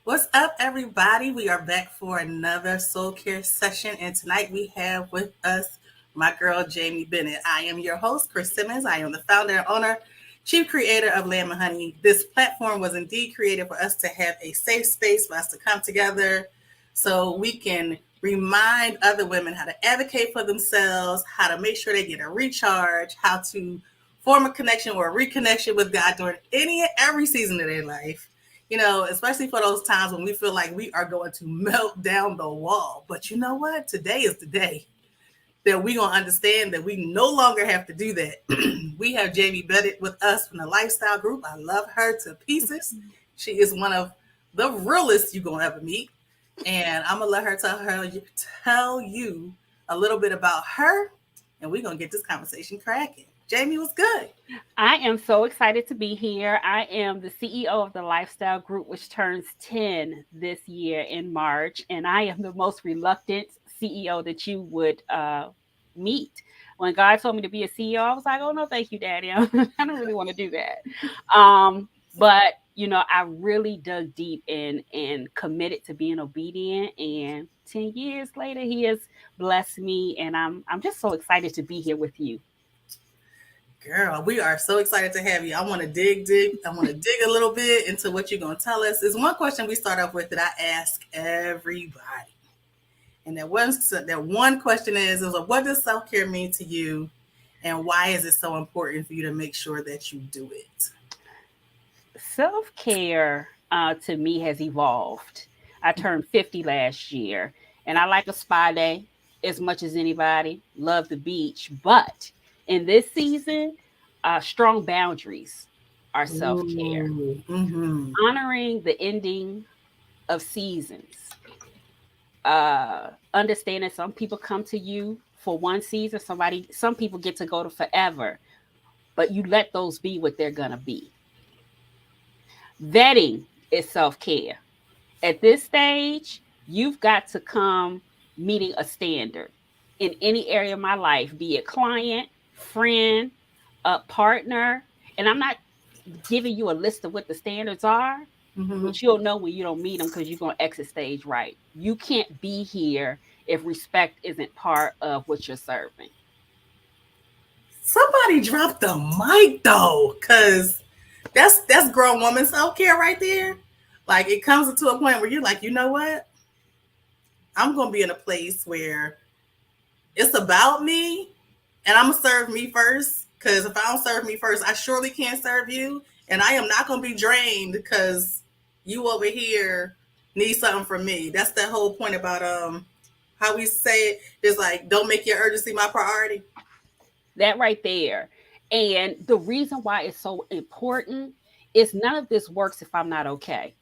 What's up, everybody? We are back for another soul care session, and tonight we have with us my girl Jamie Bennett. I am your host, Chris Simmons. I am the founder and owner, chief creator of Lamb and Honey. This platform was indeed created for us to have a safe space for us to come together, so we can remind other women how to advocate for themselves, how to make sure they get a recharge, how to form a connection or a reconnection with God during any and every season of their life, especially for those times when we feel like we are going to melt down the wall. But you know what? Today is the day that we're going to understand that we no longer have to do that. We have Jamie Bennett with us from the Lifestyle Group. I love her to pieces. She is one of the realest you're going to ever meet. And I'm going to let her tell you a little bit about her, and we're going to get this conversation cracking. Jamie, what's good? I am so excited to be here. I am the CEO of the Lifestyle Group, which turns 10 this year in March. And I am the most reluctant CEO that you would meet. When God told me to be a CEO, I was like, oh, no, thank you, Daddy. I don't really want to do that. But I really dug deep and committed to being obedient. And 10 years later, He has blessed me. And I'm just so excited to be here with you. Girl, we are so excited to have you. I want to dig. I want to dig a little bit into what you're going to tell us. There's one question we start off with that I ask everybody. And that one question is what does self-care mean to you? And why is it so important for you to make sure that you do it? Self care to me has evolved. I turned 50 last year, and I like a spa day as much as anybody. Love the beach, but in this season, strong boundaries are self care. Ooh, mm-hmm. Honoring the ending of seasons. Understanding some people come to you for one season. Some people get to go to forever, but you let those be what they're gonna be. Vetting is self care. At this stage, you've got to come meeting a standard in any area of my life, be it client, friend, a partner. And I'm not giving you a list of what the standards are, Mm-hmm. but you'll know when you don't meet them because you're going to exit stage right. You can't be here if respect isn't part of what you're serving. Somebody drop the mic though, because that's grown woman self-care right there. Like it comes to a point where you're like, you know what? I'm gonna be in a place where it's about me and I'm gonna serve me first. Cause if I don't serve me first, I surely can't serve you. And I am not gonna be drained because you over here need something from me. That's the whole point about how we say it is like don't make your urgency my priority. That right there. And the reason why it's so important is none of this works if I'm not okay.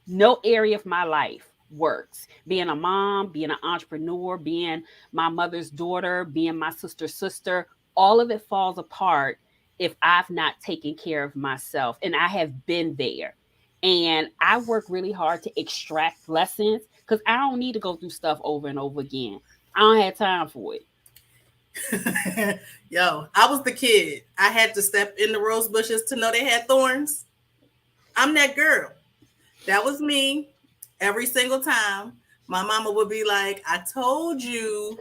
No area of my life works. Being a mom, being an entrepreneur, being my mother's daughter, being my sister's sister, all of it falls apart if I've not taken care of myself. And I have been there. And I work really hard to extract lessons because I don't need to go through stuff over and over again. I don't have time for it. Yo, I was the kid. I had to step in the rose bushes to know they had thorns. I'm that girl. That was me every single time. My mama would be like, I told you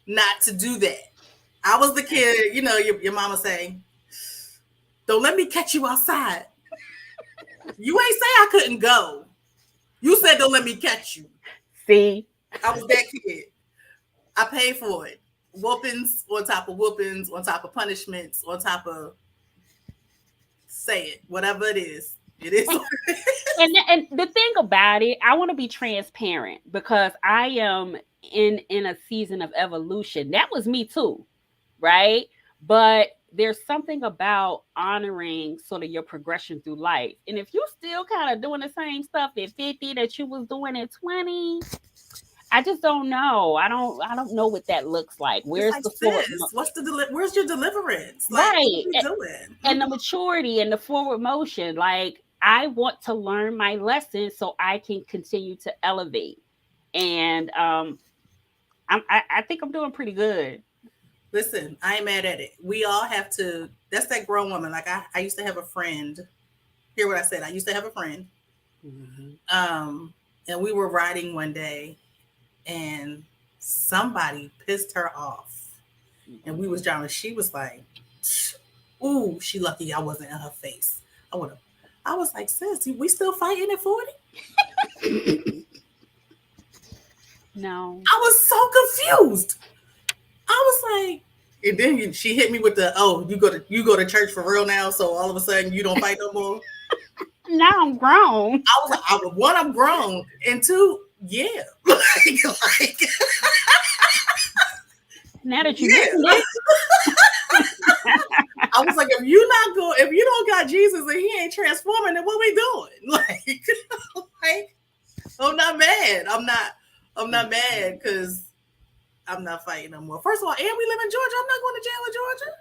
not to do that. I was the kid, your mama saying, don't let me catch you outside. You ain't say I couldn't go. You said don't let me catch you. See, I was that kid. I paid for it. Whoopings on top of whoopings, on top of punishments, on top of say it, whatever it is. It is. and the thing about it, I want to be transparent because I am in a season of evolution. That was me too, right? But there's something about honoring sort of your progression through life. And if you're still kind of doing the same stuff at 50 that you was doing at 20, I just don't know. I don't know what that looks like. It's Where's like the forward sis, where's your deliverance? Like what are right? we doing? And the maturity and the forward motion. Like I want to learn my lessons so I can continue to elevate. And I think I'm doing pretty good. Listen, I ain't mad at it. We all have to. That's that grown woman. Like I used to have a friend. Hear what I said? I used to have a friend. Mhm. And we were riding one day, and somebody pissed her off, and we was Mhm. driving. She was like, "Ooh, she lucky I wasn't in her face. I would have." I was like, "Sis, we still fighting at 40?" No. I was so confused. I was like, and then she hit me with the, "Oh, you go to church for real now, so all of a sudden you don't fight no more." Now I'm grown. I was like, one, I'm grown, and two, yeah, like, Now that you mentioned yeah. it, I was like, if you don't got Jesus and he ain't transforming, then what we doing? Like, I'm not mad. I'm not mad because I'm not fighting no more. First of all, and we live in Georgia. I'm not going to jail in Georgia.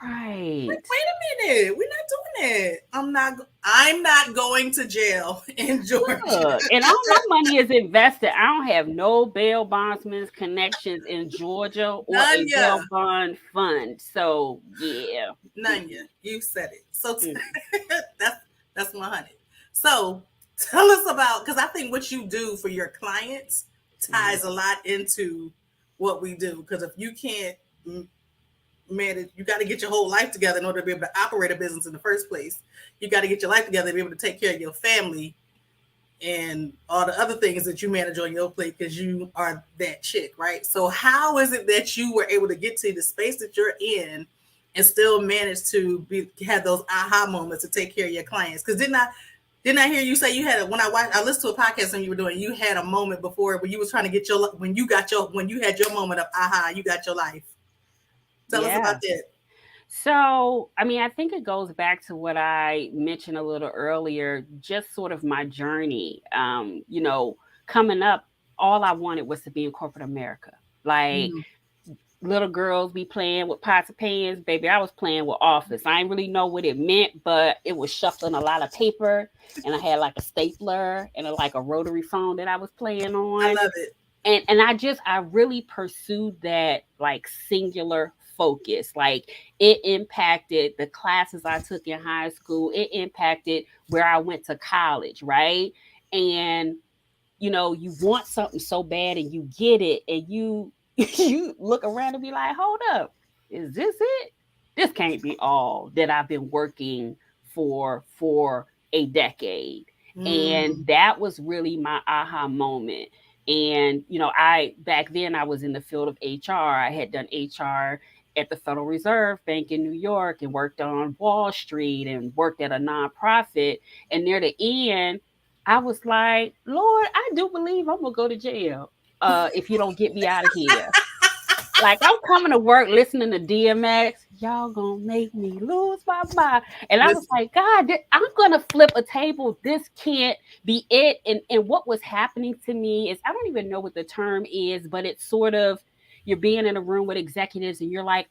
Like, right. wait a minute, we're not doing that. I'm not going to jail in Georgia. Look, and all my money is invested. I don't have no bail bondsman's connections in Georgia or None a ya. bail bond fund. So yeah. None ya. You said it. So Mm-mm. that's that's 100. So tell us about, because I think what you do for your clients Mhm. ties a lot into what we do. Because if you can't manage, you got to get your whole life together in order to be able to operate a business in the first place. You got to get your life together to be able to take care of your family and all the other things that you manage on your plate because you are that chick, right? So how is it that you were able to get to the space that you're in and still manage to have those aha moments to take care of your clients? Because didn't I hear you say you had I listened to a podcast and you were doing, you had a moment before when you was trying to get your, when you had your moment of aha, you got your life. Tell us about Yeah. that. So, I mean, I think it goes back to what I mentioned a little earlier, just sort of my journey. Coming up, all I wanted was to be in corporate America. Like, Mm, little girls be playing with pots and pans. Baby, I was playing with office. I didn't really know what it meant, but it was shuffling a lot of paper, and I had like a stapler and like a rotary phone that I was playing I on. love it. And I really pursued that like singular focus. Like, it impacted the classes I took in high school. It impacted where I went to college, right? And you want something so bad and you get it, and you you look around and be like, hold up, is this it? This can't be all that I've been working for a decade. And Mm, that was really my aha moment. And I back then I was in the field of HR. I had done HR at the Federal Reserve Bank in New York and worked on Wall Street and worked at a nonprofit. And near the end, I was like, Lord, I do believe I'm gonna go to jail if you don't get me out of here. Like, I'm coming to work listening to DMX. Y'all gonna make me lose my mind. And I was listen. like, God, I'm gonna flip a table. This can't be it. And what was happening to me is, I don't even know what the term is, but it's sort of, you're being in a room with executives and you're like,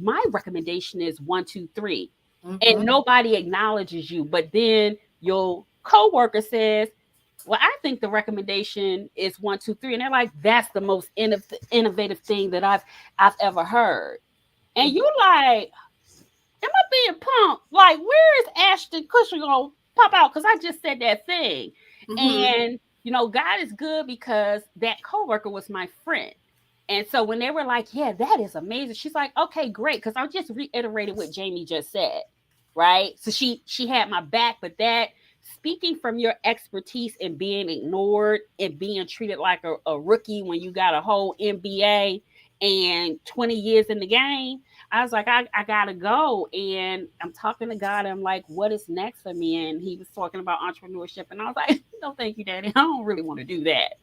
my recommendation is one, two, three. And Mm-hmm. nobody acknowledges you. But then your coworker says, well, I think the recommendation is one, two, three, and they're like, that's the most innovative thing that I've ever heard. And you like, am I being punked? Like, where is Ashton Kutcher gonna pop out? Because I just said that thing. Mm-hmm. And God is good, because that coworker was my friend. And so when they were like, yeah, that is amazing, she's like, okay, great. Because I just reiterated what Jamie just said. Right. So she had my back, but that, speaking from your expertise and being ignored and being treated like a rookie when you got a whole MBA and 20 years in the game, I was like, I gotta go. And I'm talking to God. I'm like, what is next for me? And he was talking about entrepreneurship. And I was like, no, thank you, Daddy. I don't really want to do that.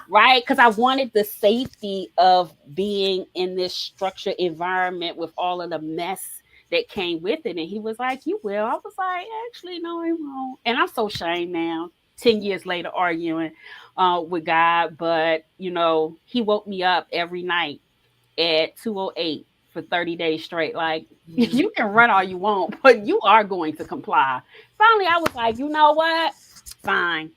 Right. Because I wanted the safety of being in this structured environment with all of the mess that came with it. And he was like, you will. I was like, actually, no, I won't. And I'm so ashamed now, 10 years later, arguing with God. But, he woke me up every night at 2:08 for 30 days straight. Like, you can run all you want, but you are going to comply. Finally, I was like, you know what? Fine.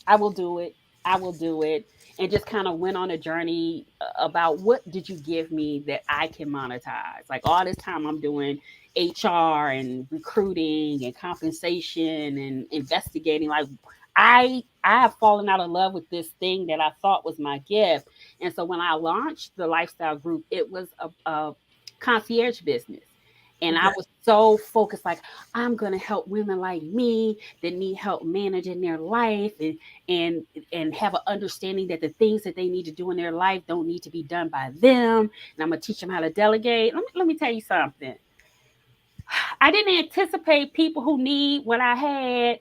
I will do it. I will do it. and just kind of went on a journey about what did you give me that I can monetize. Like all this time I'm doing HR and recruiting and compensation and investigating. Like I have fallen out of love with this thing that I thought was my gift. And so when I launched the lifestyle group, it was a concierge business. And I Okay. was so focused, like, I'm gonna help women like me that need help managing their life and and have an understanding that the things that they need to do in their life don't need to be done by them. And I'm gonna teach them how to delegate. Let me tell you something. I didn't anticipate people who need what I had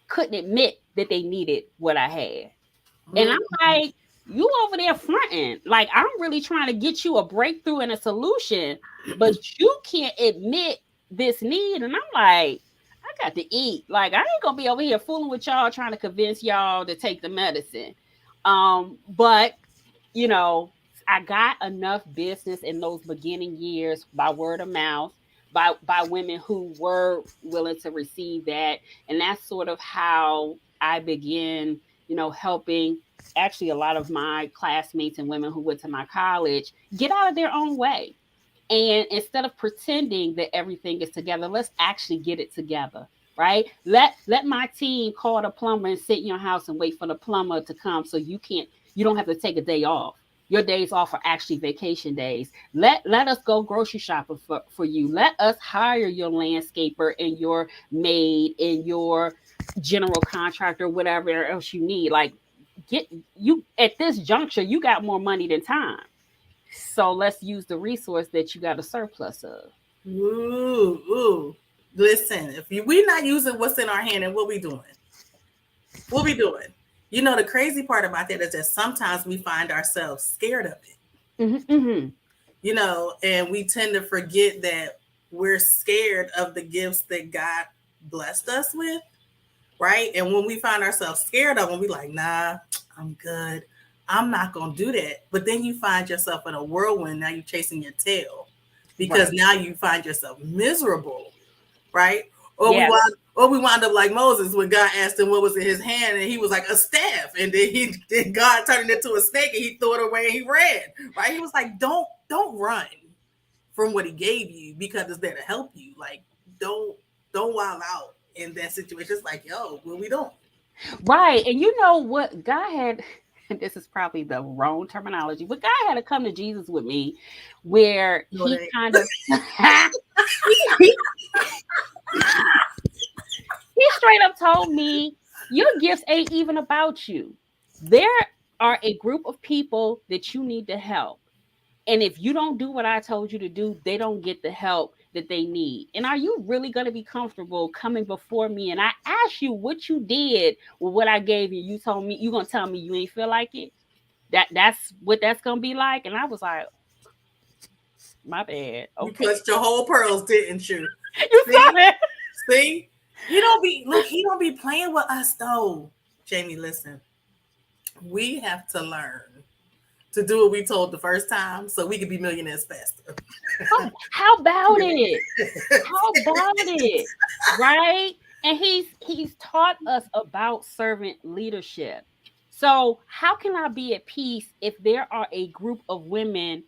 couldn't admit that they needed what I had. And I'm Mm-hmm. like, you over there fronting. Like, I'm really trying to get you a breakthrough and a solution, but you can't admit this need. And I'm like, I got to eat. Like, I ain't gonna be over here fooling with y'all trying to convince y'all to take the medicine. But you know, I got enough business in those beginning years by word of mouth, by women who were willing to receive that. And that's sort of how I began, helping actually a lot of my classmates and women who went to my college get out of their own way. And instead of pretending that everything is together, let's actually get it together. Right? Let my team call the plumber and sit in your house and wait for the plumber to come so you don't have to take a day off. Your days off are actually vacation days. Let us go grocery shopping for you. Let us hire your landscaper and your maid and your general contractor, whatever else you need. Like, get you at this juncture, you got more money than time. So let's use the resource that you got a surplus of. Ooh, ooh. Listen, we're not using what's in our hand, and what we doing? What we doing? You know, the crazy part about that is that sometimes we find ourselves scared of it. Hmm. Hmm. And we tend to forget that we're scared of the gifts that God blessed us with, right? And when we find ourselves scared of them, we like, nah, I'm good. I'm not gonna do that. But then you find yourself in a whirlwind. Now you're chasing your tail because Right. now you find yourself miserable, right? Yeah. Or we wind up like Moses when God asked him what was in his hand, and he was like a staff, and then God turned it into a snake, and he threw it away and he ran. Right? He was like, don't run from what he gave you because it's there to help you. Like don't don't wild out in that situation. It's like, yo, what we doing? Right. And you know what? God had, and this is probably the wrong terminology, but God had to come to Jesus with me where No, it he ain't. kind of, he straight up told me, your gifts ain't even about you. There are a group of people that you need to help. And if you don't do what I told you to do, they don't get the help that they need. And are you really going to be comfortable coming before me? And I asked you what you did with what I gave you. You told me you're going to tell me you ain't feel like it. That's what that's going to be like. And I was like, my bad. You Okay. clutched your whole pearls, didn't you? You See? saw it. See? He don't be playing with us though. Jamie, listen. We have to learn to do what we told the first time so we can be millionaires faster. How about it? How about it? Right? And he's taught us about servant leadership. So, how can I be at peace if there are a group of women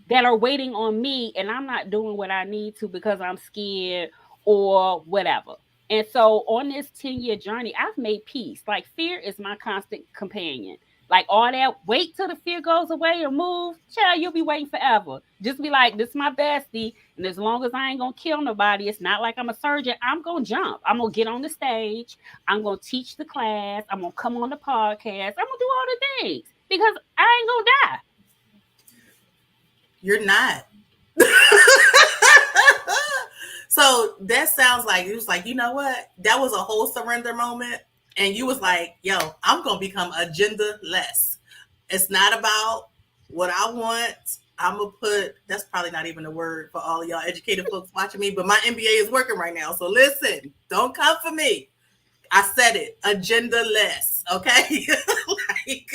that are waiting on me and I'm not doing what I need to because I'm scared or whatever? And so on this 10-year journey, I've made peace. Like, fear is my constant companion. Like, all that, wait till the fear goes away or move, child, you'll be waiting forever. Just be like, this is my bestie. And as long as I ain't gonna kill nobody, it's not like I'm a surgeon. I'm gonna jump. I'm gonna get on the stage. I'm gonna teach the class. I'm gonna come on the podcast. I'm gonna do all the things because I ain't gonna die. You're not. So that sounds like it was like, you know what? That was a whole surrender moment. And you was like, yo, I'm gonna become agenda less. It's not about what I want. I'm gonna put that's probably not even a word for all of y'all educated folks watching me, but my MBA is working right now. So listen, don't come for me. I said it, agenda less, okay? Like,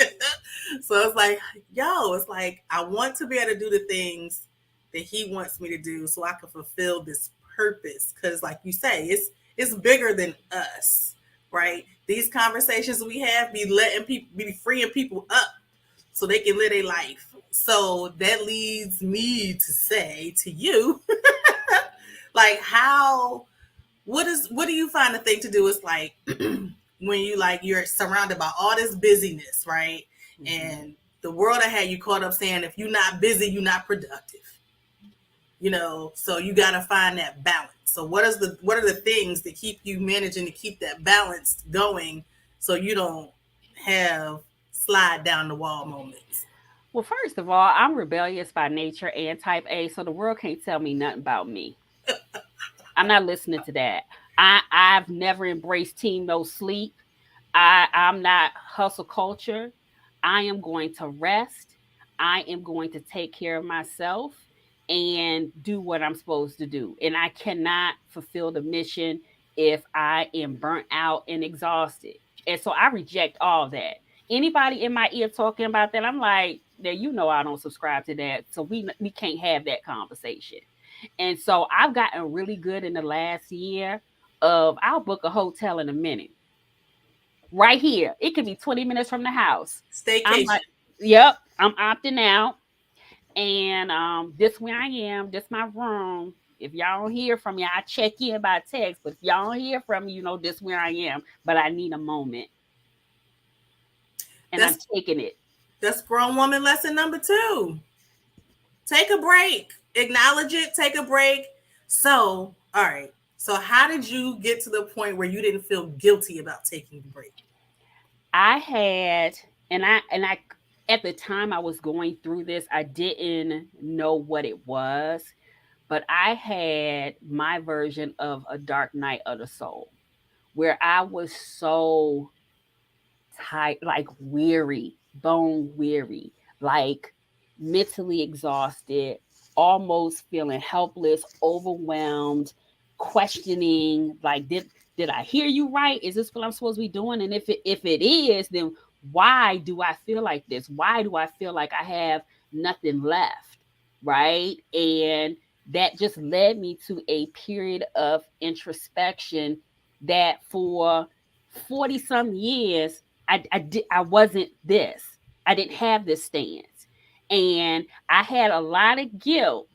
so it's like, yo, it's like I want to be able to do the things that he wants me to do so I can fulfill this purpose. Cause like you say, it's bigger than us, right? These conversations we have be letting people be freeing people up. so they can live their life. So that leads me to say to you, like how what do you find the thing to do is like when you like you're surrounded by all this busyness, right? Mhm. And the world had you caught up saying if you're not busy, you're not productive. So you got to find that balance. So what are the things that keep you managing to keep that balance going so you don't have slide down the wall moments? Well, first of all, I'm rebellious by nature and type A, so the world can't tell me nothing about me. I'm not listening to that. I've never embraced team no sleep. I'm not hustle culture. I am going to rest. I am going to take care of myself and do what I'm supposed to do. And I cannot fulfill the mission if I am burnt out and exhausted. And so I reject all that. Anybody in my ear talking about that, I'm like, now you know I don't subscribe to that. So we can't have that conversation. And so I've gotten really good in the last year of I'll book a hotel in a minute right here. It could be 20 minutes from the house. I'm like, Staycation. yep, I'm opting out. And this where I am, this my room. If y'all don't hear from me, I check in by text. But if y'all don't hear from me, you know this where I am. But I need a moment. And I'm That's taking it. that's grown woman lesson number two. Take a break. Acknowledge it. Take a break. So, all right. So, how did you get to the point where you didn't feel guilty about taking the break? I had and I at the time I was going through this, I didn't know what it was, but I had my version of a dark night of the soul where I was so tired, like weary, bone weary, like mentally exhausted, almost feeling helpless, overwhelmed, questioning, like did I hear you right? Is this what I'm supposed to be doing? And if it is, then why do I feel like this? Why do I feel like I have nothing left? Right? And that just led me to a period of introspection that for 40 some years I wasn't this. I didn't have this stance. And I had a lot of guilt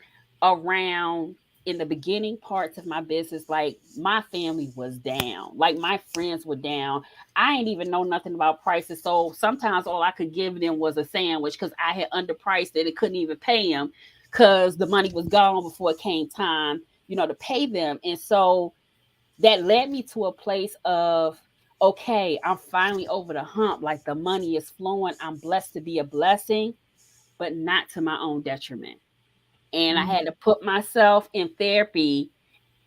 around in the beginning parts of my business. Like my family was down, like my friends were down. I ain't even know nothing about prices. So sometimes all I could give them was a sandwich because I had underpriced it and couldn't even pay them because the money was gone before it came time, to pay them. And so that led me to a place of okay, I'm finally over the hump, like the money is flowing, I'm blessed to be a blessing, but not to my own detriment. And I had to put myself in therapy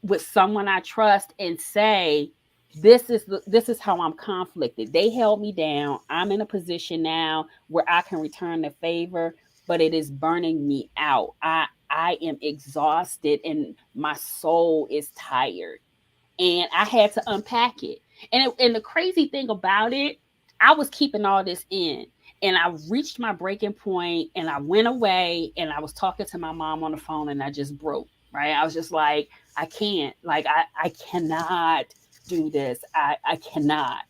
with someone I trust and say, this is how I'm conflicted. They held me down. I'm in a position now where I can return the favor, but it is burning me out. I am exhausted and my soul is tired, and I had to unpack it. And the crazy thing about it, I was keeping all this in. And I reached my breaking point and I went away and I was talking to my mom on the phone and I just broke, right? I was just like, I can't, like, I cannot do this. I cannot.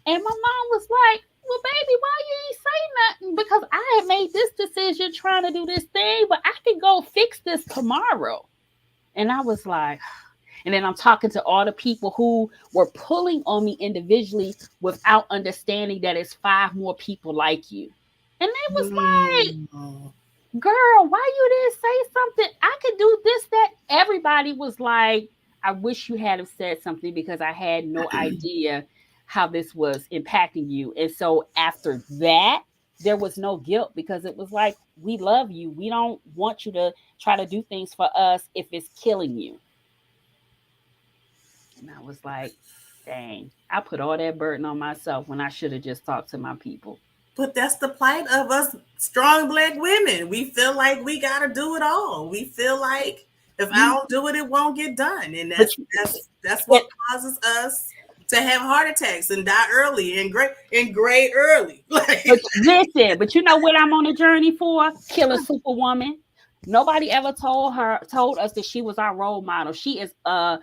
And my mom was like, well, baby, why you ain't say nothing? Because I had made this decision trying to do this thing, but I can go fix this tomorrow. And I was like, and then I'm talking to all the people who were pulling on me individually without understanding that it's five more people like you. And they was like, Mm. girl, why you didn't say something? I could do this, that. Everybody was like, I wish you had have said something because I had no idea how this was impacting you. And so after that, there was no guilt because it was like, we love you. We don't want you to try to do things for us if it's killing you. And I was like, dang, I put all that burden on myself when I should have just talked to my people. But that's the plight of us strong black women. We feel like we gotta do it all. We feel like if I You, don't do it, it won't get done, and but that's it, what causes us to have heart attacks and die early and gray early. but listen, but you know what I'm on a journey for? Killing Superwoman. Nobody ever told us that she was our role model. She is a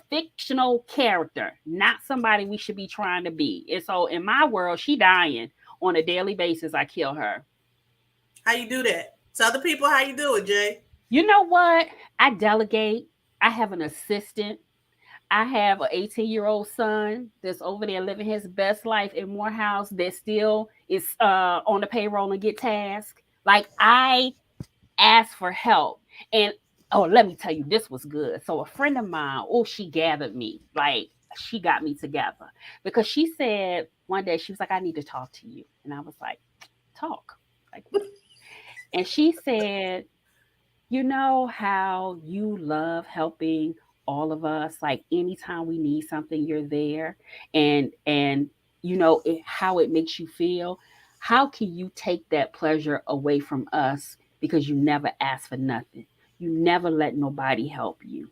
fictional character, not somebody we should be trying to be. And so in my world, she dying on a daily basis. I kill her. How you do that? Tell the people how you do it, Jay. You know what? I delegate. I have an assistant. I have an 18-year-old son that's over there living his best life in Morehouse that still is on the payroll and get tasks. Like I ask for help. And oh, let me tell you, this was good. So a friend of mine, oh, she gathered me. Like she got me together because she said one day, she was like, I need to talk to you. And I was like, talk. Like what? And she said, you know how you love helping all of us, like anytime we need something you're there, and you know how it makes you feel. How can you take that pleasure away from us because you never ask for nothing? You never let nobody help you.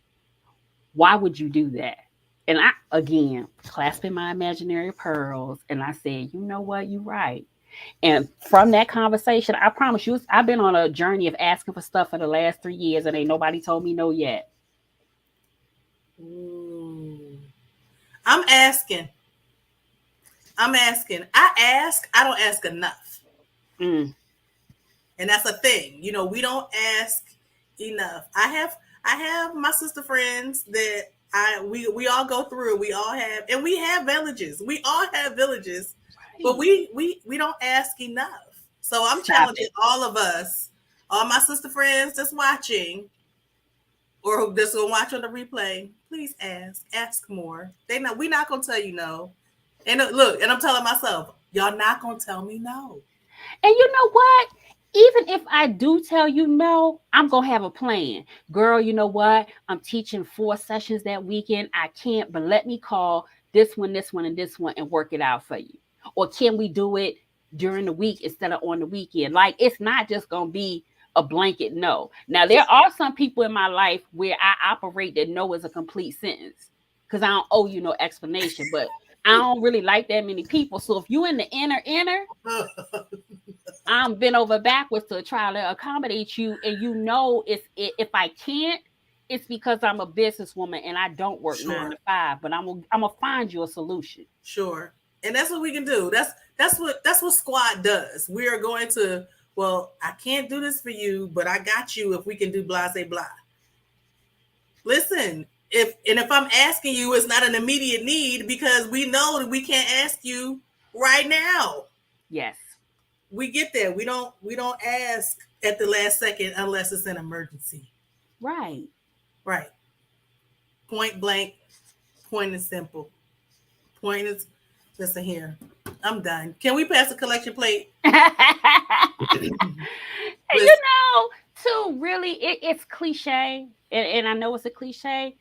Why would you do that? And I, again, clasping my imaginary pearls, and I said, you know what, you're right. And from that conversation, I promise you, I've been on a journey of asking for stuff for the last 3 years, and ain't nobody told me no yet. Ooh. I'm asking. I'm asking. I ask. I don't ask enough. Mm, And that's a thing. We don't ask enough. I have my sister friends that we all go through. We all have, and we have villages. We all have villages, but right. we don't ask enough. So I'm Stop challenging it. all of us, all my sister friends that's watching or who just gonna watch on the replay. Please ask more. We're not gonna tell you no. And look, and I'm telling myself, y'all not gonna tell me no. And you know what? Even if I do tell you no, I'm going to have a plan. Girl, you know what? I'm teaching 4 sessions that weekend. I can't, but let me call this one, and this one and work it out for you. Or can we do it during the week instead of on the weekend? Like, it's not just going to be a blanket no. Now, there are some people in my life where I operate that no is a complete sentence because I don't owe you no explanation, but I don't really like that many people. So if you in the inner, I'm bent over backwards to try to accommodate you, and you know, if I can't, it's because I'm a businesswoman and I don't work nine Sure. to five. But I'm gonna find you a solution. Sure. And that's what we can do. That's what squad does. We are going to, well, I can't do this for you, but I got you if we can do blah say blah. Listen, if I'm asking you, it's not an immediate need because we know that we can't ask you right now. Yes, We get there. We don't ask at the last second unless it's an emergency. right. Right. Point blank, point is simple. Point is listen here. I'm done. Can we pass the collection plate? And you Listen, know, too, really, it's cliche, and I know it's a cliche,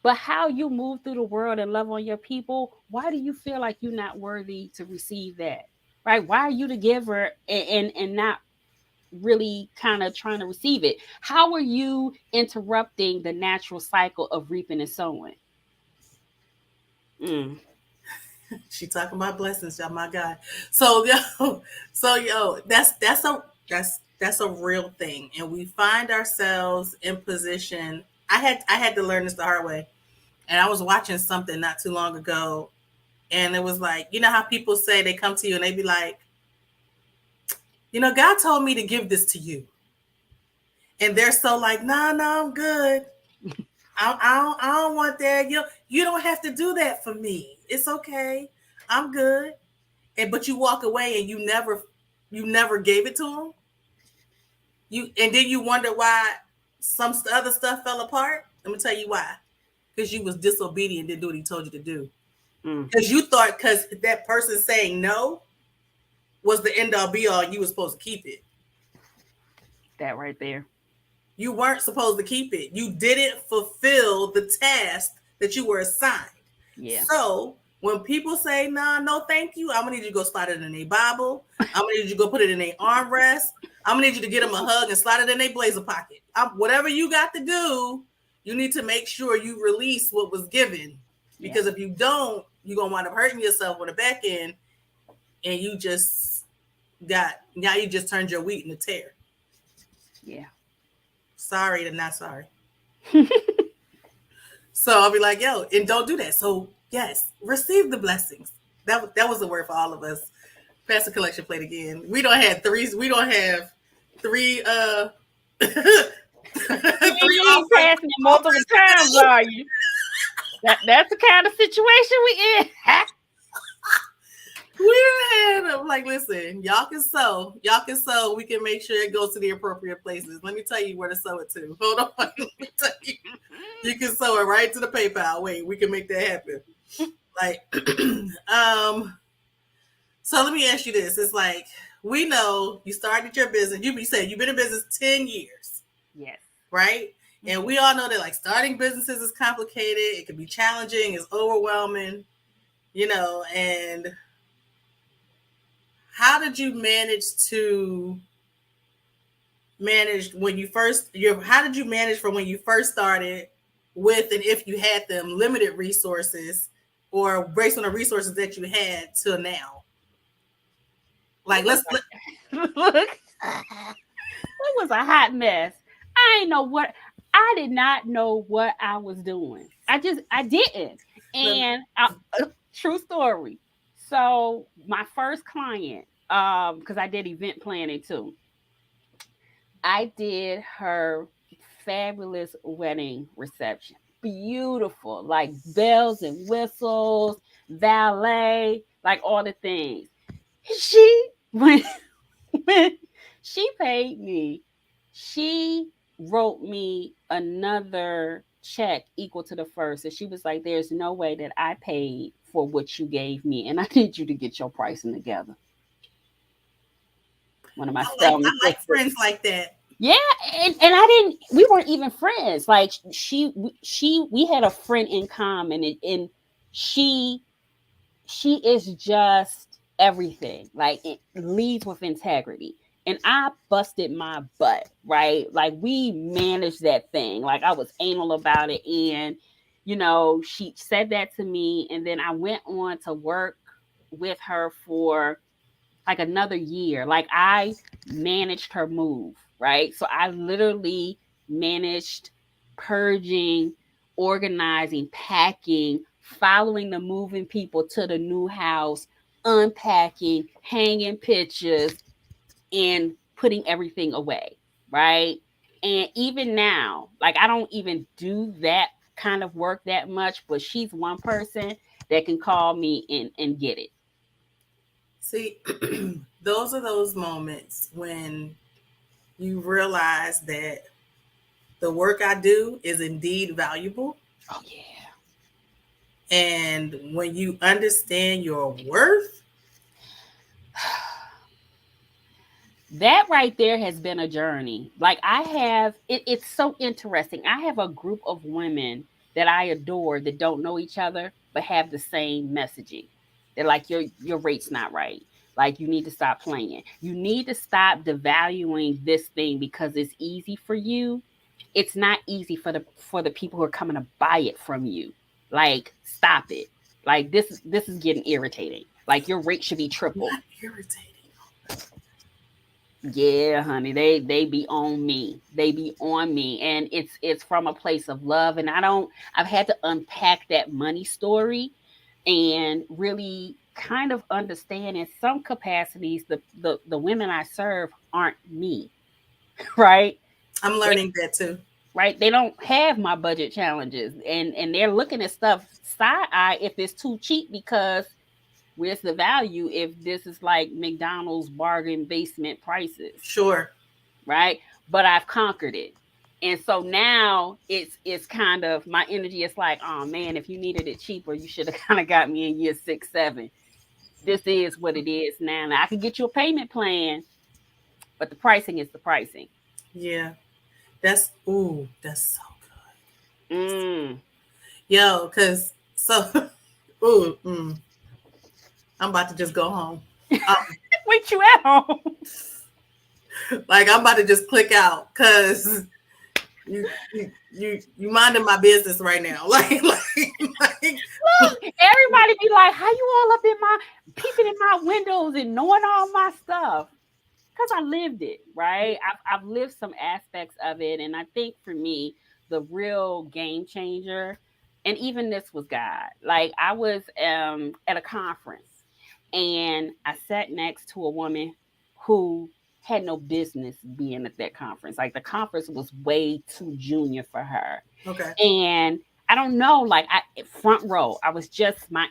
but how you move through the world and love on your people, why do you feel like you're not worthy to receive that? Right? Why are you the giver and not really kind of trying to receive it? How are you interrupting the natural cycle of reaping and sowing? Mm, she talking about blessings, y'all. My God. So yo, that's a real thing, and we find ourselves in position. I had to learn this the hard way, and I was watching something not too long ago, and it was like, how people say they come to you and they be like, God told me to give this to you, and they're so like, nah, nah, I'm good. I don't want that. You don't have to do that for me. It's okay. I'm good. But you walk away and you never gave it to them. And then you wonder why some other stuff fell apart. Let me tell you why. Because you was disobedient, didn't do what he told you to do. mm, Because you thought because that person saying no was the end all be all, you were supposed to keep it. that right there. You weren't supposed to keep it. You didn't fulfill the task that you were assigned. Yeah. So when people say, nah, no, thank you, I'm gonna need you to go slide it in a Bible. I'm gonna need you to go put it in a armrest. I'm gonna need you to get them a hug and slide it in a blazer pocket. Whatever you got to do, you need to make sure you release what was given. Yeah. Because if you don't, you're gonna wind up hurting yourself on the back end, and you just turned your wheat into tear. Yeah. Sorry to not sorry. So I'll be like, yo, and don't do that. So yes, receive the blessings. That was the word for all of us. Pass the collection plate again. We don't have threes. We don't have three You three ain't offers passing it multiple times, are you? That's the kind of situation we in. we're ahead of like listen, y'all can sew, we can make sure it goes to the appropriate places. Let me tell you where to sew it to. Hold on. Let me tell you. You can sew it right to the PayPal. Wait, we can make that happen. Like so let me ask you this. It's like we know you started your business. You said you've been in business 10 years, Yes. right? And we all know that like starting businesses is complicated. It can be challenging. It's overwhelming, and how did you manage when you first your how did you manage from when you first started with, and if you had them, limited resources or based on the resources that you had till now? Like It was let's let, look, it was a hot mess. I ain't know what I did not know what I was doing. I didn't. let, And true story. So my first client, because I did event planning too. I did her fabulous wedding reception. Beautiful, like bells and whistles, valet, like all the things. She when when she paid me, she wrote me another check equal to the first. And she was like, there's no way that I paid for what you gave me. And I need you to get your pricing together. One of my I Spelman like sisters. friends like that. Yeah, and I didn't. We weren't even friends. Like we had a friend in common, and she she is just everything. Like it leads with integrity. And I busted my butt, right? Like we managed that thing. Like I was anal about it. And, she said that to me. And then I went on to work with her for like another year. Like I managed her move, right? So I literally managed purging, organizing, packing, following the moving people to the new house, unpacking, hanging pictures, and putting everything away, right? And even now, like I don't even do that kind of work that much, but she's one person that can call me and get it. See, those are those moments when you realize that the work I do is indeed valuable. Oh yeah. And when you understand your worth, That right there has been a journey. Like it's so interesting. I have a group of women that I adore that don't know each other but have the same messaging. They're like your rate's not right. Like you need to stop playing. You need to stop devaluing this thing because it's easy for you. It's not easy for the people who are coming to buy it from you. Like stop it. Like this is getting irritating. Like your rate should be triple. not irritating. Yeah, honey, they be on me. They be on me, and it's from a place of love. And I've had to unpack that money story and really kind of understand in some capacities the women I serve aren't me, right? I'm They, learning that too. right? They don't have my budget challenges, and they're looking at stuff side eye if it's too cheap because where's the value if this is like McDonald's bargain basement prices, Sure. right? But I've conquered it. And so now it's kind of my energy is like, oh man, if you needed it cheaper, you should have kind of got me in year 6, 7. This is what it is now. Now I can get you a payment plan, but the pricing is the pricing. Yeah. That's so good. Mm. Yo, cause so ooh, I'm about to just go home. Um, Wait, you at home? like I'm about to just click out because you minding my business right now. Look, everybody be like, how you all up in my peeping in my windows and knowing all my stuff? Because I lived it, right? I've lived some aspects of it. And I think for me, the real game changer, and even this was God. Like I was at a conference and I sat next to a woman who had no business being at that conference. Like the conference was way too junior for her. Okay. And I don't know, like I front row, I was just my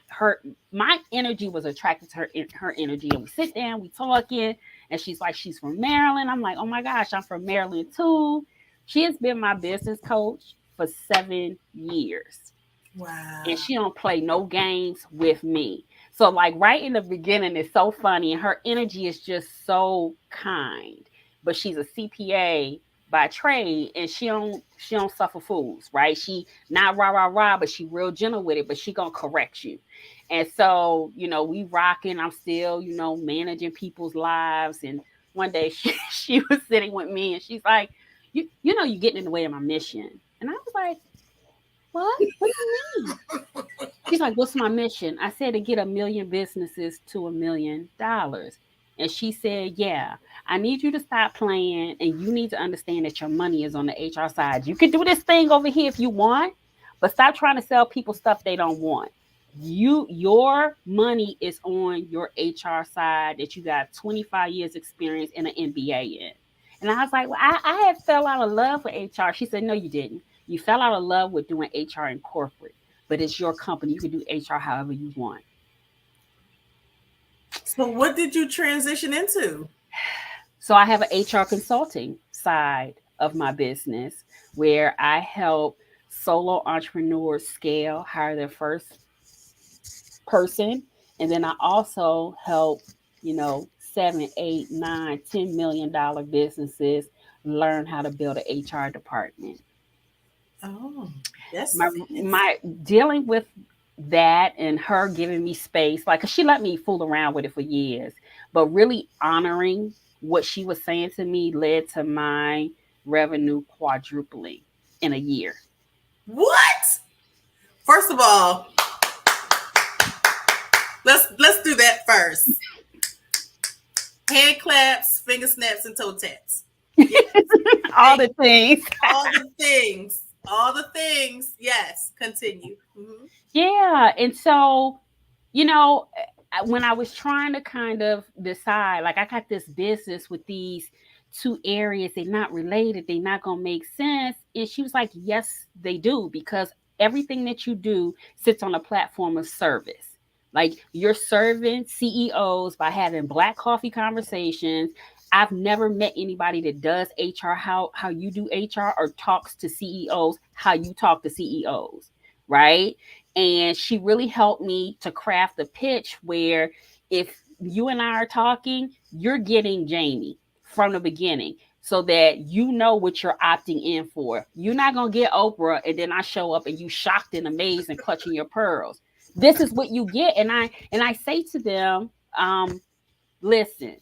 energy was attracted to her energy. And we sit down, we talking, and she's like, she's from Maryland. I'm like, oh my gosh, I'm from Maryland too. She has been my business coach for 7 years, and Wow. she don't play no games with me. So like right in the beginning, it's so funny, and her energy is just so kind. But she's a CPA by trade, and she don't suffer fools, right? She not rah rah rah, but she real gentle with it. But she gonna correct you. And so we rocking. I'm still managing people's lives. And one day she was sitting with me, and she's like, you getting in the way of my mission. And I was like, what do you mean? She's like, what's my mission? I said to get 1 million businesses to $1 million. And she said, yeah, I need you to stop playing, and you need to understand that your money is on the HR side. You can do this thing over here if you want, but stop trying to sell people stuff they don't want. Your money is on your HR side that you got 25 years experience and an MBA in. And I was like, well, I had fell out of love with HR. She said, no, you didn't. You fell out of love with doing HR in corporate, but it's your company. You can do HR however you want. So what did you transition into? So I have an HR consulting side of my business where I help solo entrepreneurs scale, hire their first person. And then I also help, 7, 8, 9, $10 million businesses learn how to build an HR department. Oh, that's my fancy. my dealing with that and her giving me space, like 'cause she let me fool around with it for years, but really honoring what she was saying to me led to my revenue quadrupling in a year. What? First of all, let's do that first. Hand claps, finger snaps, and toe taps. Yes. All Thank the things. all the things. All the things. Yes. Continue. Hmm. Yeah. And so, you know, when I was trying to kind of decide, like I got this business with these two areas, they're not related, they're not gonna make sense. And she was like, yes, they do, because everything that you do sits on a platform of service. Like you're serving CEOs by having black coffee conversations. I've never met anybody that does HR how you do HR or talks to CEOs how you talk to CEOs, right? And she really helped me to craft a pitch where if you and I are talking, you're getting Jamie from the beginning so that you know what you're opting in for. You're not going to get Oprah and then I show up and you shocked and amazed and clutching your pearls. This is what you get. And I say to them, listen,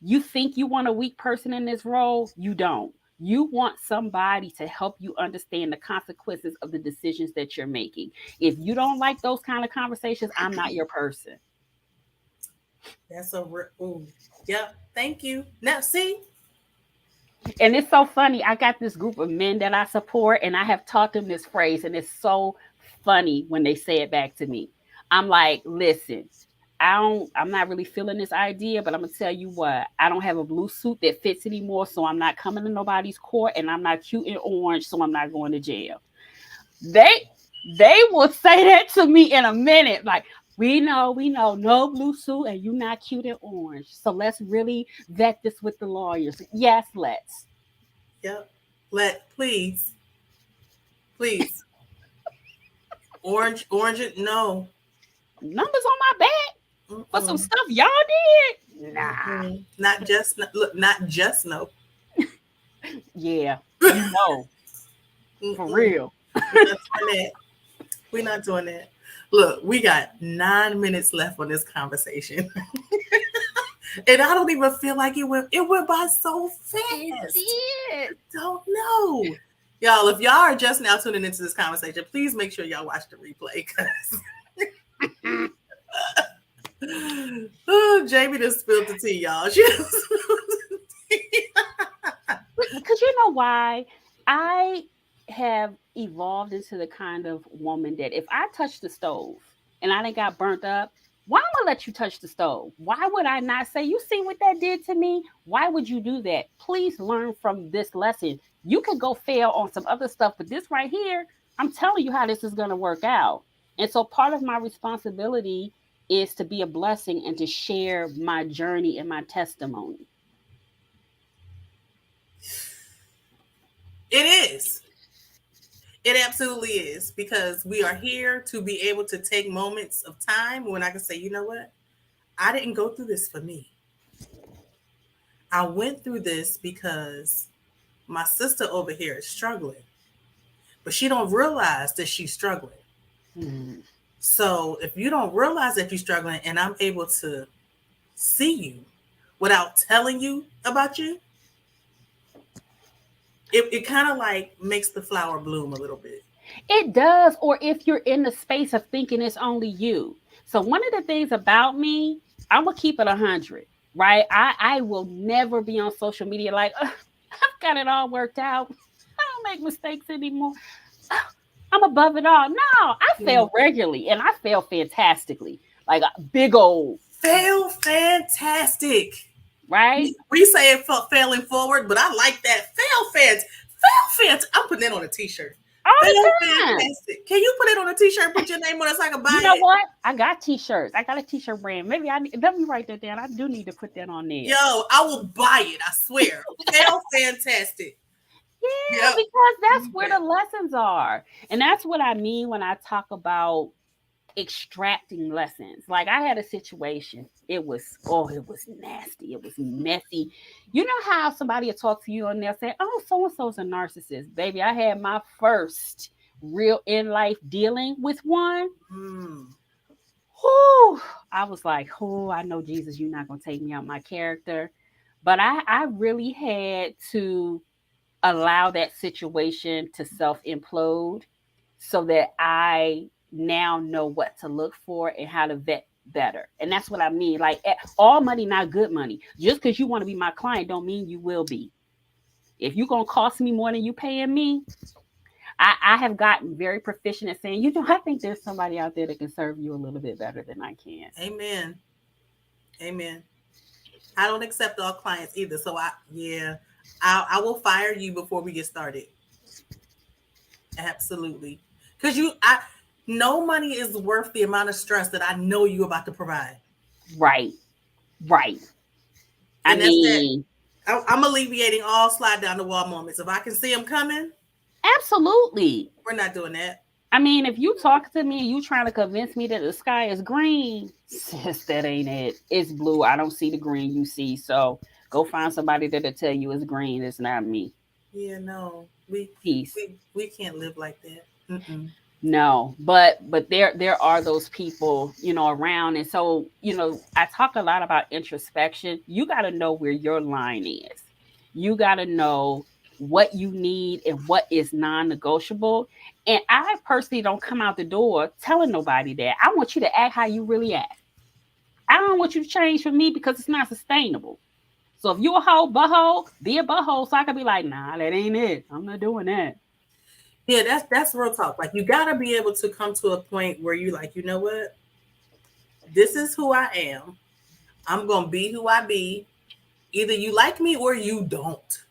you think you want a weak person in this role? You don't. You want somebody to help you understand the consequences of the decisions that you're making. If you don't like those kind of conversations, I'm not your person. That's a ooh. Yep. Thank you. Now see. And it's so funny. I got this group of men that I support, and I have taught them this phrase, and it's so funny when they say it back to me. I'm like, listen, I'm not really feeling this idea, but I'm gonna tell you what, I don't have a blue suit that fits anymore, so I'm not coming to nobody's court, and I'm not cute in orange, so I'm not going to jail. They will say that to me in a minute, like, we know, no blue suit, and you not cute in orange. So let's really vet this with the lawyers. Yes, let's. Yep. Let please, please. Orange, orange. No. Numbers on my back for some Mm-mm. stuff y'all did? Nah. Mm-mm. Not just look. Not just no. Yeah, for Mm-mm. real. We're not doing that. We're not doing that. Look, we got 9 minutes left on this conversation, and I don't even feel like it went. It went by so It fast. did. Don't know. Y'all, if y'all are just now tuning into this conversation, please make sure y'all watch the replay because oh, Jamie just spilled the tea, y'all. She just spilled the tea. Because you know why? I have evolved into the kind of woman that if I touch the stove and I didn't got burnt up, Why am I gonna let you touch the stove? Why would I not say, you see what that did to me? Why would you do that? Please learn from this lesson. You could go fail on some other stuff, but this right here, I'm telling you how this is gonna work out. And so part of my responsibility is to be a blessing and to share my journey and my testimony. It is. It absolutely is because we are here to be able to take moments of time when I can say, you know what? I didn't go through this for me. I went through this because my sister over here is struggling, but she don't realize that she's struggling. Hmm. So if you don't realize that you're struggling and I'm able to see you without telling you about you, it kind of like makes the flower bloom a little bit. It does, or if you're in the space of thinking it's only you. So one of the things about me, I'm gonna keep it 100, right? I will never be on social media like, I've got it all worked out. I don't make mistakes anymore. Ugh, I'm above it all. No, I Mm. fail regularly and I fail fantastically, like a big old, Fail fantastic. right? We say it for failing forward, but I like that. Fail fans. I'm putting it on a t-shirt. All the Fail time. fantastic. Can you put it on a t-shirt? Put your name on it so I can You buy know it. what? I got t-shirts. I got a t-shirt brand. Maybe let me write that down. I do need to put that on Yo, there. I will buy it. I swear. Fail fantastic. Yeah, Yep. because that's where the lessons are. And that's what I mean when I talk about extracting lessons. Like I had a situation. It was nasty. It was messy. You know how somebody will talk to you and they'll say, "Oh, so and so's a narcissist." Baby, I had my first real in life dealing with one. Mm. Whew, I was like, "Oh, I know Jesus, you're not gonna take me out my character." But I really had to allow that situation to self implode so that I now know what to look for and how to vet better. And that's what I mean. Like all money, not good money. Just because you want to be my client don't mean you will be. If you're gonna cost me more than you paying me, I have gotten very proficient at saying, I think there's somebody out there that can serve you a little bit better than I can. Amen. Amen. I don't accept all clients either. So I will fire you before we get started. Absolutely. Because no money is worth the amount of stress that I know you about to provide. Right, right. I And that's that. mean, I'm alleviating all slide down the wall moments. If I can see them coming, absolutely. we're not doing that. I mean, if you talk to me and you trying to convince me that the sky is green, sis, that ain't it. It's blue. I don't see the green you see. So go find somebody that'll tell you it's green. It's not me. Yeah, no, Peace. we can't live like that. Mm-mm. No, but there are those people, around. And so, I talk a lot about introspection. You got to know where your line is. You got to know what you need and what is non-negotiable. And I personally don't come out the door telling nobody that. I want you to act how you really act. I don't want you to change for me because it's not sustainable. So if you a hoe, butthole, be a butthole so I can be like, nah, that ain't it. I'm not doing that. Yeah, that's real talk. Like you gotta be able to come to a point where you like, you know what? This is who I am. I'm gonna be who I be. Either you like me or you don't.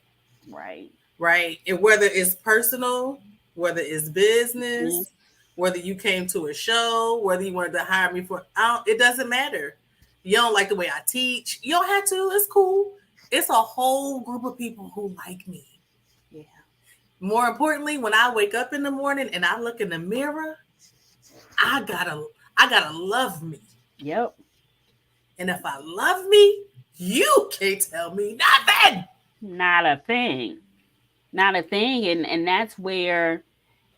Right. Right? And whether it's personal, whether it's Mm, business, whether you came to a show, whether you wanted to hire me for, it doesn't matter. You don't like the way I teach. You don't have to. It's cool. It's a whole group of people who like me. yeah. More importantly, when I wake up in the morning and I look in the mirror, I gotta I gotta love me. Yep. And if I love me, you can't tell me nothing. Not a thing. Not a thing. And that's where,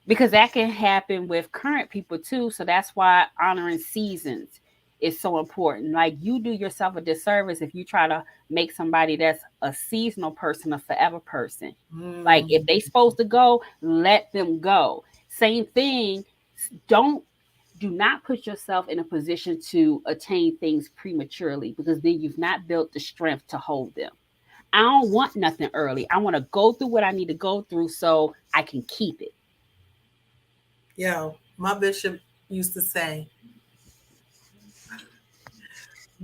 because that can happen with current people too. So that's why honoring seasons is so important. Like you do yourself a disservice if you try to make somebody that's a seasonal person a forever person. Like if they Mm, supposed to go, let them go. Same thing. Don't do not put yourself in a position to attain things prematurely because then you've not built the strength to hold them. I don't want nothing early. I want to go through what I need to go through so I can keep it. yo, my bishop used to say,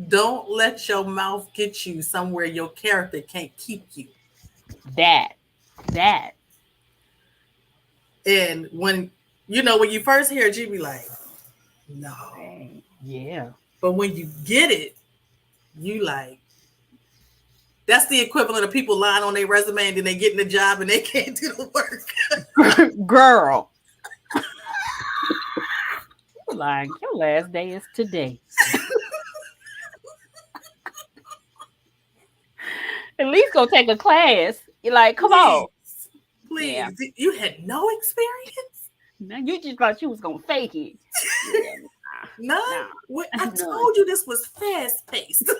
Don't let your mouth get you somewhere your character can't keep you. That, that, And when you first hear it, you be like, no. hey, yeah. But when you get it, you like, that's the equivalent of people lying on their resume and then they get in the job and they can't do the work. Girl, you lying. Your last day is today. At least go take a class. You're like, come on. Please, Yeah. please. You had no experience? Now you just thought you was gonna fake it. Yeah, None? nah, I nah, none. told you this was fast paced.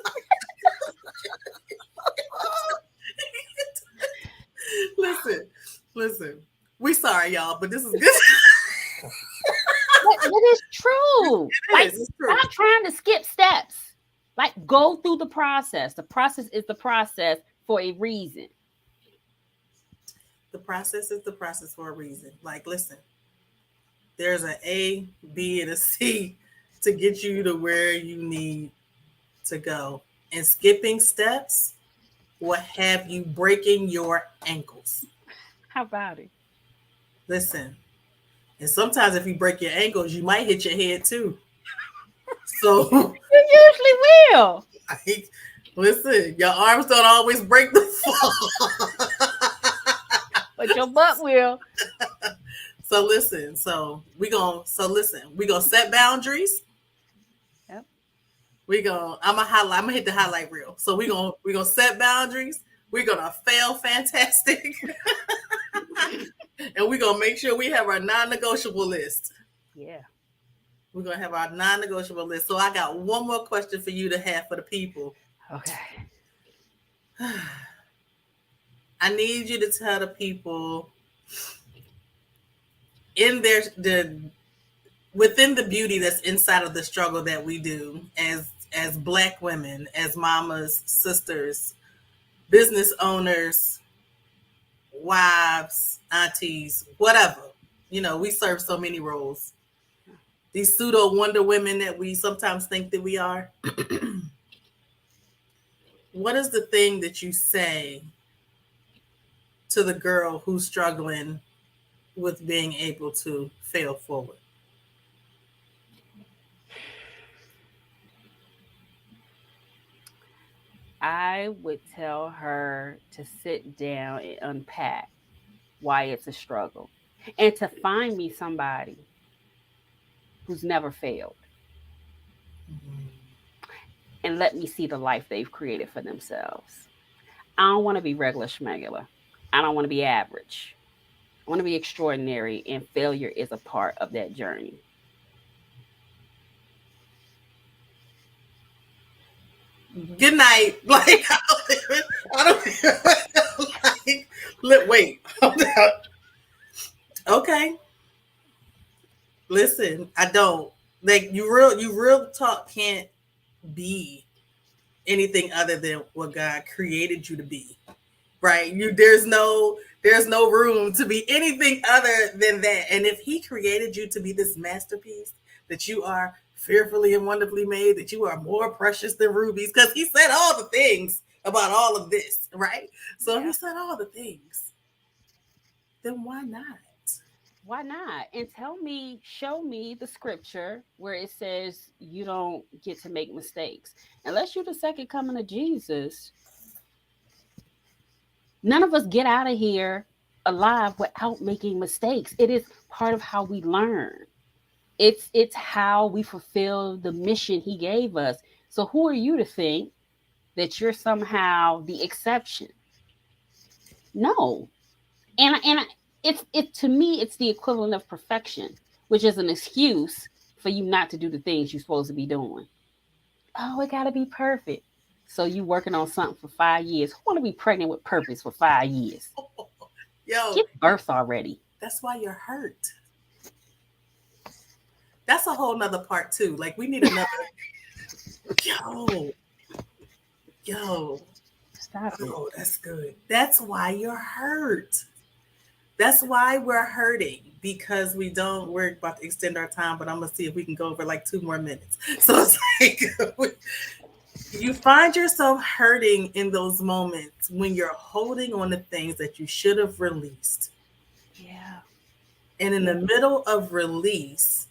listen, listen. We sorry, y'all, but this is good. But it is true. It Like, is. It's true. stop trying to skip steps. Like, go through the process. The process is the process for a reason. The process is the process for a reason. Like, listen, there's an A, B, and a C to get you to where you need to go. And skipping steps will have you breaking your ankles. How about it? Listen, and sometimes if you break your ankles, you might hit your head too. So, You usually will, like, listen, your arms don't always break the fall. but your butt will. So listen, we gonna set boundaries. Yep. I'm gonna hit the highlight reel. So we gonna set boundaries. We're gonna fail fantastic. And we're gonna make sure we have our non-negotiable list. Yeah. We're gonna have our non-negotiable list. So I got one more question for you to have for the people. Okay. I need you to tell the people in the within the beauty that's inside of the struggle that we do as black women, as mamas, sisters, business owners, wives, aunties, whatever. We serve so many roles. These pseudo Wonder Women that we sometimes think that we are. What is the thing that you say to the girl who's struggling with being able to fail forward? I would tell her to sit down and unpack why it's a struggle and to find me somebody who's never failed and let me see the life they've created for themselves. I don't want to be regular schmegular. I don't want to be average. I want to be extraordinary, and failure is a part of that journey. Good night. Like, I don't like, wait. Okay. Listen, I don't. Like, you real talk can't be anything other than what God created you to be. Right? There's no room to be anything other than that. And if he created you to be this masterpiece that you are fearfully and wonderfully made, that you are more precious than rubies, because he said all the things about all of this, right? So if he Yeah. said all the things, then why not? Why not? And show me the scripture where it says you don't get to make mistakes. Unless you're the second coming of Jesus, none of us get out of here alive without making mistakes. It is part of how we learn. It's how we fulfill the mission he gave us. So who are you to think that you're somehow the exception? No. And it to me it's the equivalent of perfection, which is an excuse for you not to do the things you're supposed to be doing. Oh, it got to be perfect. So you working on something for 5 years. Who want to be pregnant with purpose for 5 years? Yo, Give birth already. that's why you're hurt. That's a whole nother part too. Like, we need another. Yo, yo, Stop it. oh, that's good. That's why you're hurt. That's why we're hurting, because we're about to extend our time, but I'm gonna see if we can go over like 2 more minutes. So it's like You find yourself hurting in those moments when you're holding on to things that you should have released. Yeah. And in Yeah. the middle of release,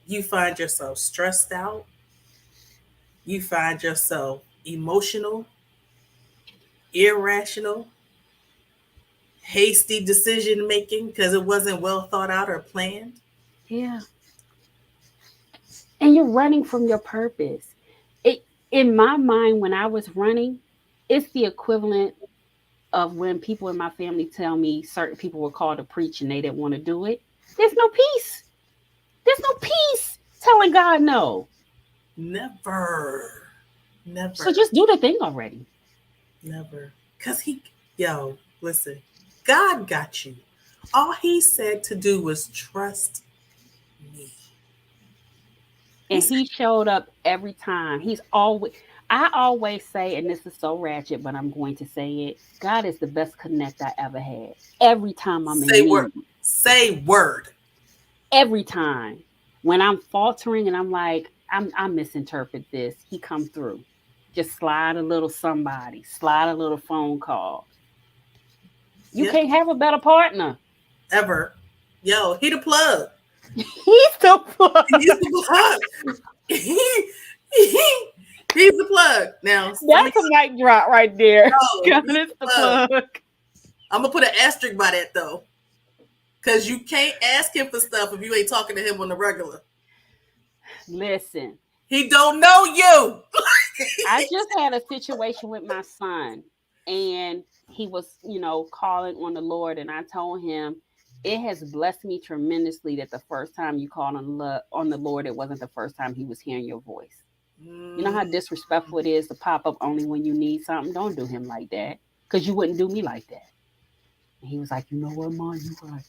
you find yourself stressed out, you find yourself emotional, irrational, hasty decision making because it wasn't well thought out or planned. Yeah. And you're running from your purpose. It in my mind when I was running, it's the equivalent of when people in my family tell me certain people were called to preach and they didn't want to do it. There's no peace. There's no peace telling God no. Never, So never, just do the thing already. never. Because yo, listen, God got you. All he said to do was trust me. He And said, he showed up every time. I always say, and this is so ratchet, but I'm going to say it. God is the best connect I ever had. Every time I'm in say word, need, say word. every time when I'm faltering and I'm like, I misinterpret this, he come through. Just slide a little somebody, slide a little phone call. You Yeah, can't have a better partner. ever. Yo, he the plug. He's the plug. He's the plug. He, he's the plug. Now, some of That's a mic drop right there. y'all know God he's is the the plug. plug. I'm gonna put an asterisk by that though, because you can't ask him for stuff if you ain't talking to him on the regular. Listen, He don't know you. I just had a situation with my son, and he was, calling on the Lord, and I told him it has blessed me tremendously that the first time you called on the Lord, it wasn't the first time he was hearing your voice. You know Mm, how disrespectful it is to pop up only when you need something? Don't do him like that, because you wouldn't do me like that. And he was like, you know what, Mom, you right.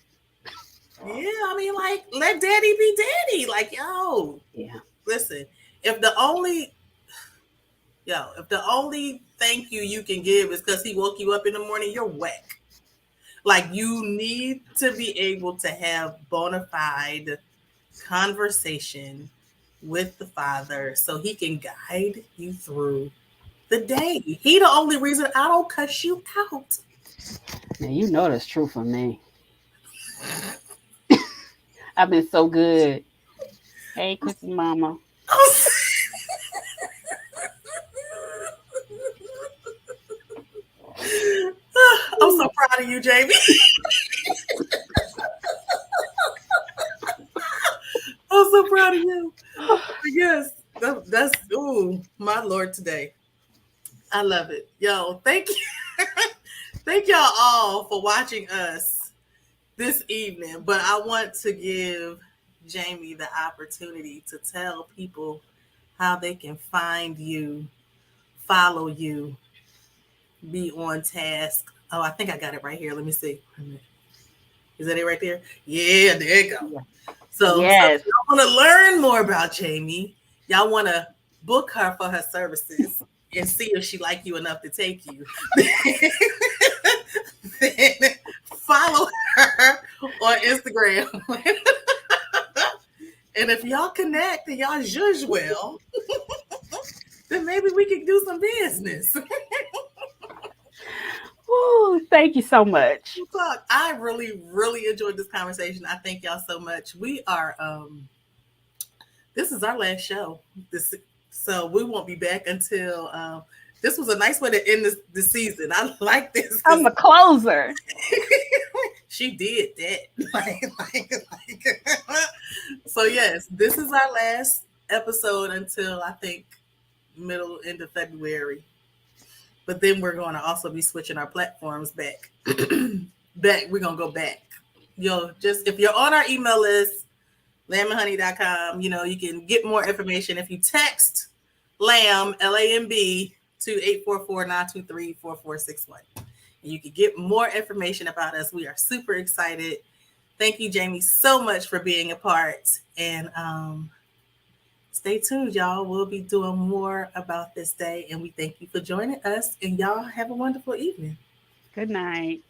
yeah, I mean, like, let daddy be daddy. Like, yo, Yeah. listen, if the only if the only thank you can give is because he woke you up in the morning, you're whack. Like, you need to be able to have bona fide conversation with the Father so he can guide you through the day. He the only reason I don't cuss you out. Now, you know that's true for me. I've been so good. Hey, Chris's mama. I'm so proud of you, Jamie. I'm so proud of you. Yes, that's ooh, my Lord today. I love it. Yo, thank you. Thank y'all all for watching us this evening. But I want to give Jamie the opportunity to tell people how they can find you, follow you, be on task. Oh, I think I got it right here. Let me see. Is that it right there? Yeah, there you go. Yeah. So if Yes. y'all want to learn more about Jamie, y'all want to book her for her services and see if she like you enough to take you. Then follow her on Instagram. And if y'all connect and y'all judge well, then maybe we can do some business. Woo, thank you so much. Talk. I really, really enjoyed this conversation. I thank y'all so much. We are this is our last show. So we won't be back until this was a nice way to end the season. I like this I'm because a closer. she did that. So yes, this is our last episode until I think middle end of February. But then we're going to also be switching our platforms back. Back, we're gonna go back. Just if you're on our email list, lambandhoney.com, you can get more information if you text lamb LAMB to 844-923-4461. And you can get more information about us. We are super excited. Thank you, Jamie, so much for being a part. And stay tuned, y'all. We'll be doing more about this day. And we thank you for joining us. And y'all have a wonderful evening. Good night.